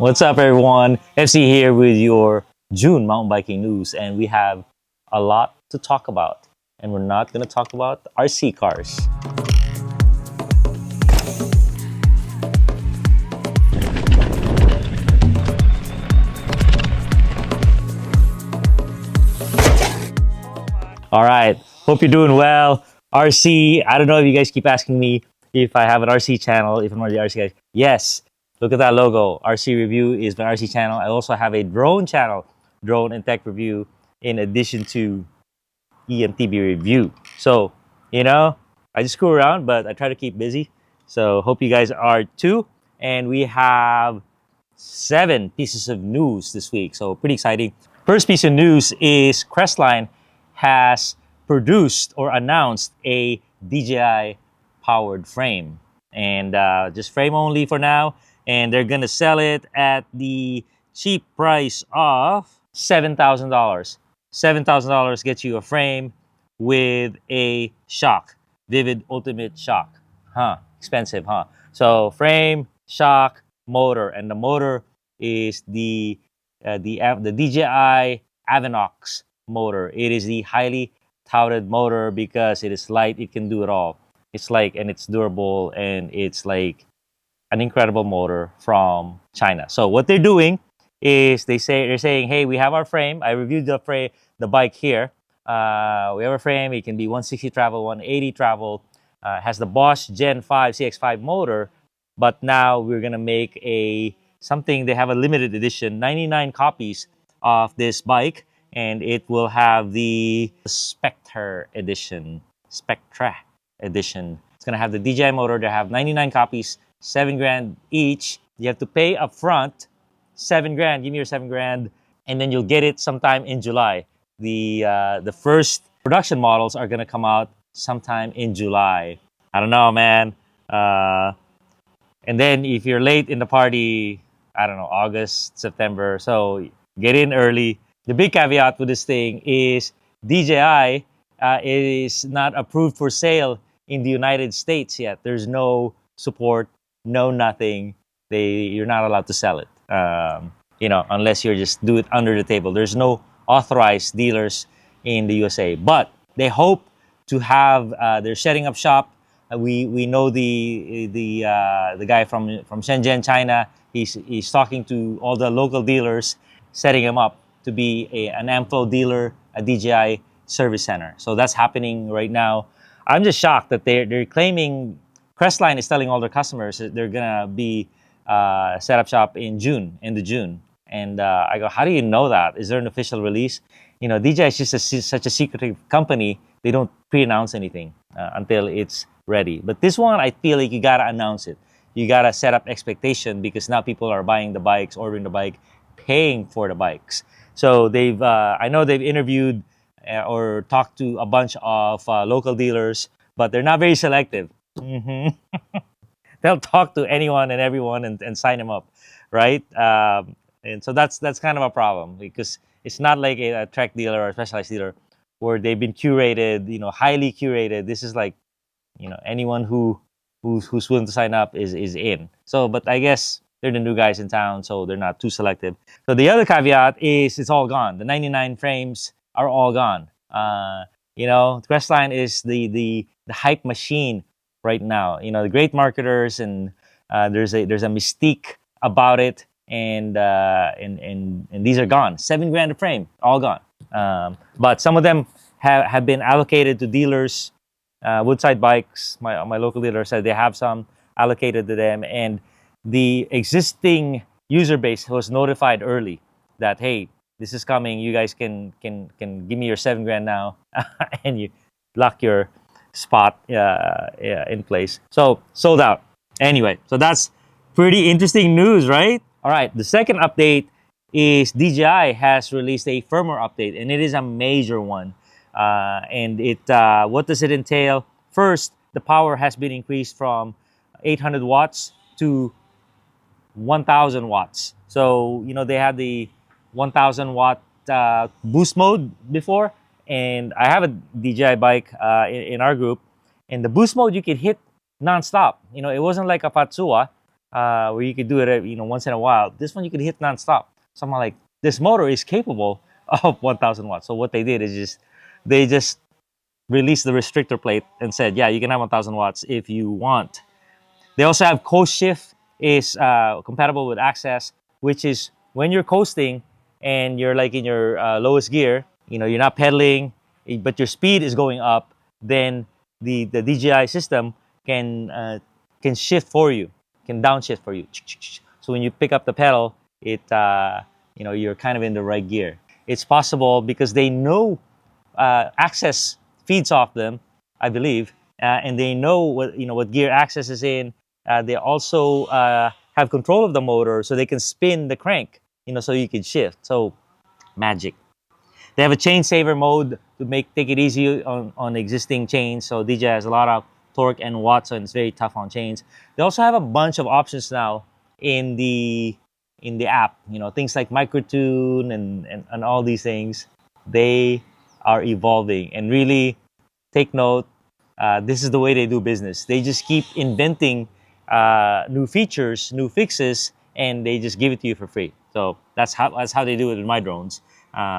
What's up, everyone? FC here with your June mountain biking news, and we have a lot to talk about. And we're not going to talk about RC cars. All right, hope you're doing well. RC, I don't know if you guys keep asking me if I have an RC channel, if I'm one of the RC guys. Yes, look at that logo. RC Review is my RC channel. I also have a drone channel, Drone and Tech Review, in addition to E-MTB Review. So, I just screw around, but I try to keep busy. So, hope you guys are too. And we have 7 pieces of news this week. So, pretty exciting. First piece of news is Crestline has produced or announced a DJI powered frame, and just frame only for now, and they're gonna sell it at the cheap price of $7,000. $7,000 gets you a frame with a shock, Vivid Ultimate Shock. Expensive, huh? So frame, shock, motor, and the motor is the DJI Avinox motor. It is the highly touted motor because it is light. It can do it all. It's and it's durable, and it's like an incredible motor from China. So what they're doing is they're saying, hey, we have our frame. I reviewed the bike here. We have a frame. It can be 160 travel, 180 travel. Has the Bosch Gen 5 CX5 motor, but now we're gonna make something. They have a limited edition, 99 copies of this bike, and it will have the Spectra edition. It's gonna have the DJI motor. They have 99 copies, $7 grand each. You have to pay up front, $7 grand. Give me your $7 grand, and then you'll get it sometime in July. The first production models are gonna come out sometime in July. I don't know, man. And then if you're late in the party, I don't know, August, September. So get in early. The big caveat with this thing is DJI is not approved for sale in the United States yet. There's no support, no nothing. You're not allowed to sell it, unless you just do it under the table. There's no authorized dealers in the USA, but they hope to have. They're setting up shop. We know the guy from Shenzhen, China. He's talking to all the local dealers, setting him up to be an AMFLO dealer, a DJI service center. So that's happening right now. I'm just shocked that they're claiming Crestline is telling all their customers that they're gonna be set up shop in June, end of June. And I go, how do you know that? Is there an official release? DJI is just such a secretive company. They don't pre-announce anything until it's ready. But this one, I feel like you gotta announce it. You gotta set up expectation, because now people are buying the bikes, ordering the bike, paying for the bikes. So I know they've interviewed or talked to a bunch of local dealers, but they're not very selective. They'll talk to anyone and everyone and sign them up, right? And so that's kind of a problem, because it's not like a Trek dealer or a Specialized dealer where they've been curated, highly curated. This is like, anyone who's willing to sign up is in. So, but I guess they're the new guys in town, so they're not too selective. So the other caveat is it's all gone. The 99 frames are all gone. Crestline is the hype machine right now. The great marketers, and there's a mystique about it, and these are gone. $7 grand a frame, all gone. But some of them have been allocated to dealers. Woodside Bikes, my local dealer, said they have some allocated to them, and the existing user base was notified early that, hey, this is coming. You guys can give me your $7 grand now, and you lock your spot in place. So sold out. Anyway, so that's pretty interesting news, right? All right, the second update is DJI has released a firmware update, and it is a major one. And what does it entail? First, the power has been increased from 800 watts to 1,000 watts. So, they had the 1,000 watt boost mode before, and I have a DJI bike in our group, and the boost mode you could hit nonstop. It wasn't like a Fatsuwa where you could do it, once in a while. This one you could hit nonstop. So I'm like, this motor is capable of 1,000 watts. So what they did is they just released the restrictor plate and said, yeah, you can have 1,000 watts if you want. They also have coast shift is compatible with access, which is when you're coasting and you're like in your lowest gear, you're not pedaling, but your speed is going up, then the DJI system can shift for you, can downshift for you. So when you pick up the pedal, you're kind of in the right gear. It's possible because they know access feeds off them, I believe, and they know what gear access is in. They also have control of the motor, so they can spin the crank, so you can shift. So magic. They have a chain saver mode to take it easy on existing chains. So DJI has a lot of torque and watts, and it's very tough on chains. They also have a bunch of options now in the app. Things like microtune and all these things. They are evolving, and really take note. This is the way they do business. They just keep inventing new features, new fixes, and they just give it to you for free. So that's how they do it with my drones.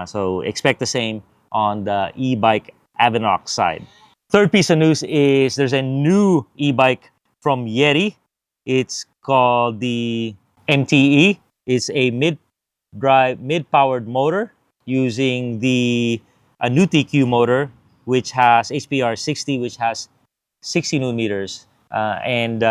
So expect the same on the e-bike Avinox side. Third piece of news is there's a new e-bike from Yeti. It's called the MTE. It's a mid-powered motor using a new TQ motor, which has HPR 60, which has 60 newton meters, and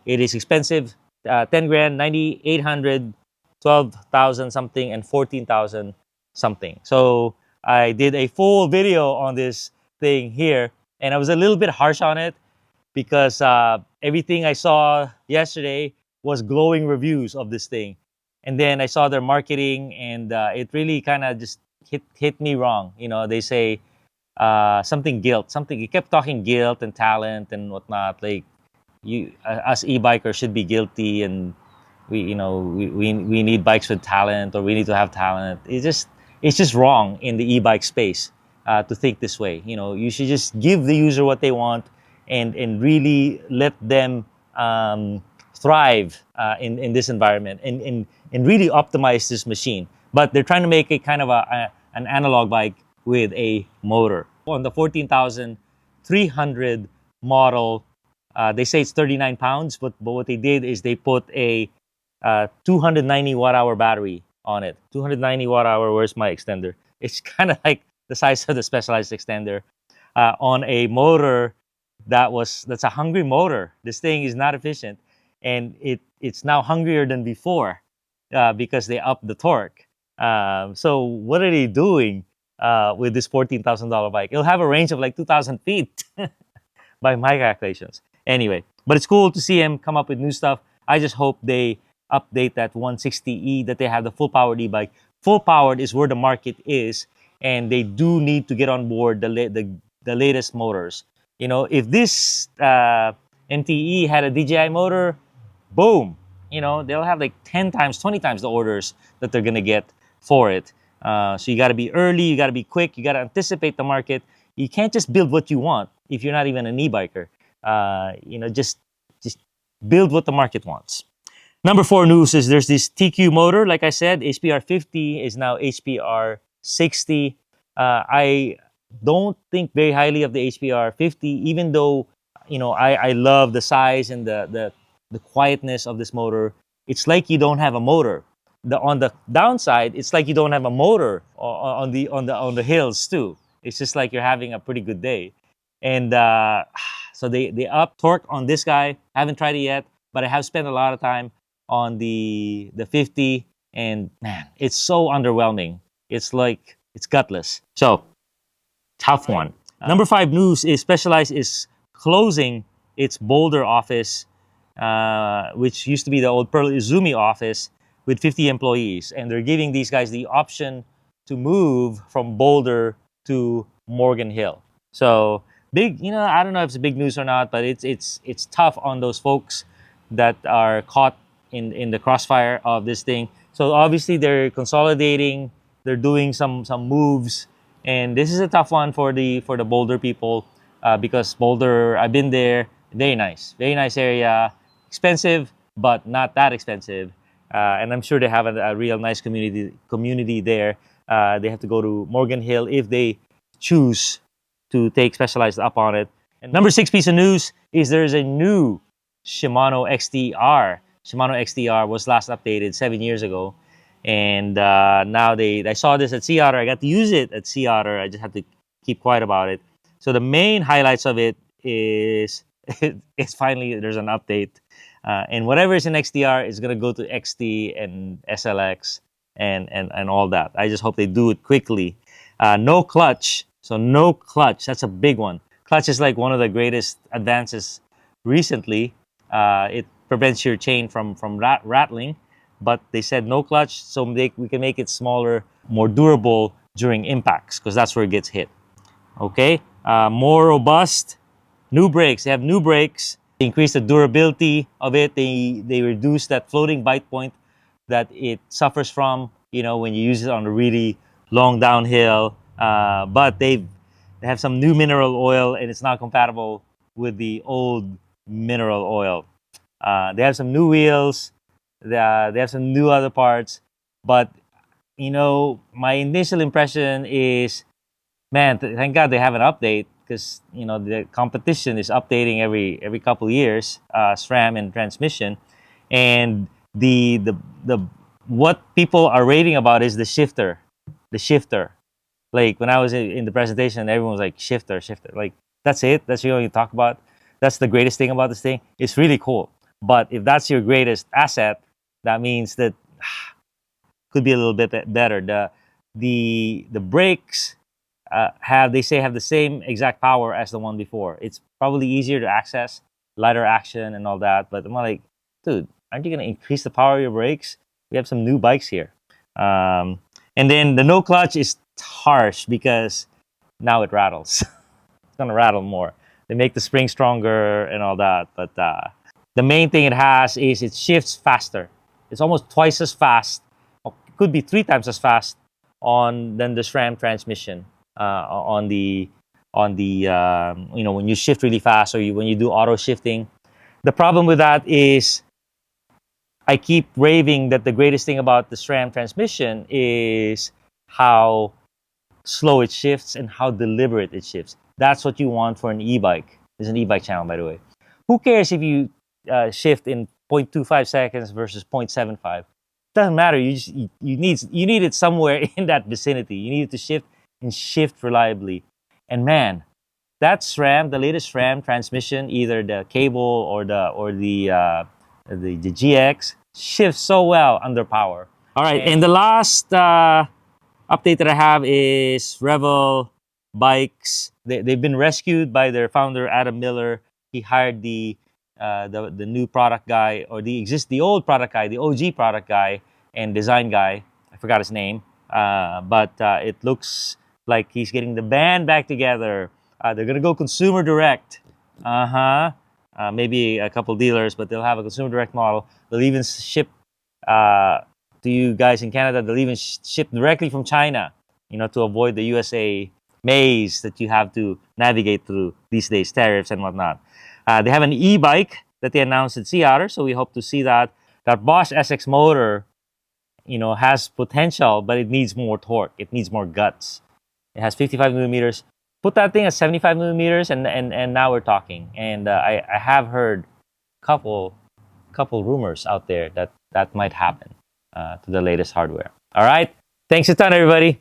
it is expensive. 10 grand, 9,800, 12,000 something, and 14,000 something. So I did a full video on this thing here, and I was a little bit harsh on it because everything I saw yesterday was glowing reviews of this thing. And then I saw their marketing, and it really kind of just hit me wrong. They say something guilt, something. He kept talking guilt and talent and whatnot. Like us e-bikers should be guilty, and we need bikes with talent, or we need to have talent. It's just wrong in the e-bike space to think this way. You should just give the user what they want, and really let them thrive in this environment, and really optimize this machine. But they're trying to make it kind of an analog bike with a motor. On the 14,300 model, they say it's 39 pounds, but what they did is they put a 290 watt hour battery on it. 290 watt hour, where's my extender? It's kind of like the size of the Specialized extender on a motor that's a hungry motor. This thing is not efficient, and it's now hungrier than before because they upped the torque. So what are they doing with this $14,000 bike? It'll have a range of like 2,000 feet by my calculations. Anyway, but it's cool to see him come up with new stuff. I just hope they update that 160E, that they have the full powered e-bike. Full powered is where the market is, and they do need to get on board the latest motors. If this MTE had a DJI motor, boom, they'll have like 10 times, 20 times the orders that they're gonna get for it. So you got to be early, you got to be quick, you got to anticipate the market. You can't just build what you want if you're not even an e-biker. Just build what the market wants. Number 4 news is there's this TQ motor. Like I said, HPR 50 is now HPR 60. I don't think very highly of the HPR 50, even though I love the size and the quietness of this motor. It's like you don't have a motor. On the downside, it's like you don't have a motor on the hills too. It's just like you're having a pretty good day. And so they up torque on this guy. I haven't tried it yet, but I have spent a lot of time on the 50, and man, it's so underwhelming. It's like it's gutless. So tough one. Number 5 news is Specialized is closing its Boulder office, which used to be the old Pearl Izumi office, with 50 employees, and they're giving these guys the option to move from Boulder to Morgan Hill. So big, I don't know if it's big news or not, but it's tough on those folks that are caught in the crossfire of this thing. So obviously they're consolidating, they're doing some moves, and this is a tough one for the Boulder people because Boulder, I've been there, very nice area, expensive, but not that expensive. And I'm sure they have a real nice community there. They have to go to Morgan Hill if they choose to take Specialized up on it. And number 6 piece of news is there's a new Shimano XTR. Shimano XTR was last updated 7 years ago, and now I saw this at Sea Otter. I got to use it at Sea Otter. I just had to keep quiet about it. So the main highlights of it is it's finally there's an update, and whatever is in XTR is gonna go to XT and SLX and all that. I just hope they do it quickly. No clutch, so no clutch. That's a big one. Clutch is like one of the greatest advances recently. It prevents your chain from rattling, but they said no clutch, so we can make it smaller, more durable during impacts, because that's where it gets hit. Okay, more robust. New brakes. They have new brakes. They increase the durability of it. They reduce that floating bite point that it suffers from, when you use it on a really long downhill. But they have some new mineral oil, and it's not compatible with the old mineral oil. They have some new wheels. They have some new other parts. But, my initial impression is, man, thank God they have an update, because the competition is updating every couple of years, SRAM and transmission, and the what people are raving about is the shifter. Like when I was in the presentation, everyone was like shifter. Like that's it. That's what you talk about. That's the greatest thing about this thing. It's really cool. But if that's your greatest asset, that means that could be a little bit better. The brakes have the same exact power as the one before. It's probably easier to access, lighter action and all that. But I'm like, dude, aren't you gonna increase the power of your brakes? We have some new bikes here. And then the no clutch is harsh because now it rattles. It's gonna rattle more. They make the spring stronger and all that. But the main thing it has is it shifts faster. It's almost twice as fast. Or it could be 3 times as fast than the SRAM transmission. On the when you shift really fast, or when you do auto shifting. The problem with that is I keep raving that the greatest thing about the SRAM transmission is how slow it shifts and how deliberate it shifts. That's what you want for an e-bike. There's an e-bike channel, by the way. Who cares if you shift in 0.25 seconds versus 0.75? Doesn't matter. You need it somewhere in that vicinity. You need it to shift and shift reliably. And man, that SRAM, the latest SRAM transmission, either the cable or the GX, shifts so well under power. All right, and the last update that I have is Revel Bikes. They've been rescued by their founder Adam Miller. He hired the new product guy, or the old product guy, the OG product guy and design guy. I forgot his name, but it looks like he's getting the band back together. They're gonna go consumer direct. Maybe a couple dealers, but they'll have a consumer direct model. They'll even ship to you guys in Canada. They'll even ship directly from China, to avoid the USA maze that you have to navigate through these days, tariffs and whatnot. They have an e-bike that they announced at Sea Otter, so we hope to see that. That Bosch SX motor, has potential, but it needs more torque. It needs more guts. It has 55 millimeters. Put that thing at 75 millimeters, and now we're talking. And I have heard couple rumors out there that might happen to the latest hardware. All right. Thanks a ton, everybody.